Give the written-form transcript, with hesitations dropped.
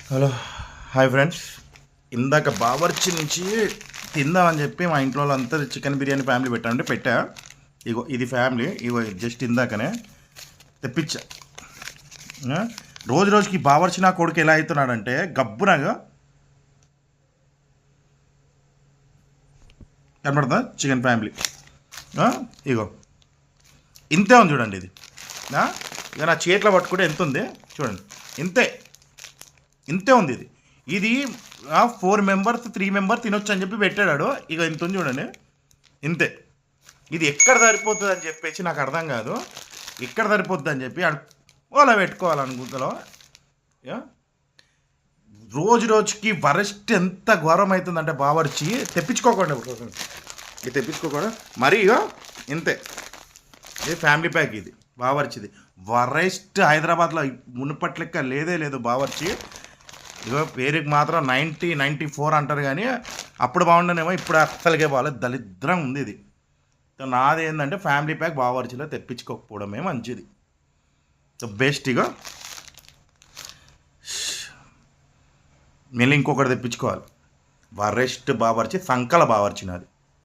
Hello, hi friends. ఇందాక బావర్చి నుంచి తిందామని చెప్పి మా ఇంట్లో వాళ్ళంతా చికెన్ బిర్యానీ ఫ్యామిలీ పెట్టా. ఇగో ఇది ఫ్యామిలీ, ఇగో జస్ట్ ఇందాకనే తెప్పించా. రోజు రోజుకి బావర్చి నా కొడుకు ఎలా అవుతున్నాడంటే గబ్బునగా కనపడుతుందా చికెన్ ఫ్యామిలీ. ఇగో ఇంతే ఉంది చూడండి. ఇది ఇక నా చేతిలో పట్టుకుంటే ఎంత ఉంది చూడండి. ఇంతే ఉంది. ఇది 4 మెంబర్స్ 3 మెంబర్స్ తినొచ్చు అని చెప్పి పెట్టాడు. ఇక ఇంత ఉంది చూడండి, ఇంతే. ఇది ఎక్కడ సరిపోతుంది అని చెప్పేసి నాకు అర్థం కాదు. ఎక్కడ సరిపోతుంది అని చెప్పి అలా పెట్టుకోవాలనుకుంటాలో. రోజు రోజుకి వరస్ట్ ఎంత ఘోరం అవుతుందంటే బావర్చి తెప్పించుకోకుండా ఇది తెప్పించుకోకుండా మరీ ఇంతే. ఇది ఫ్యామిలీ ప్యాక్, ఇది బావర్చిది. వరెస్ట్ హైదరాబాద్లో మునుపటి లెక్క లేదు బావర్చి. ఇగో పేరుకి మాత్రం 94 అంటారు, కానీ అప్పుడు బాగుండనేమో, ఇప్పుడు అస్సలకే బాగాలేదు. దరిద్రం ఉంది ఇది. నాది ఏంటంటే ఫ్యామిలీ ప్యాక్ బావర్చిలో తెప్పించుకోకపోవడమే మంచిది. బెస్ట్. ఇక మళ్ళీ ఇంకొకటి తెప్పించుకోవాలి. వరెస్ట్ బావర్చి, సంకల బావర్చి నాది.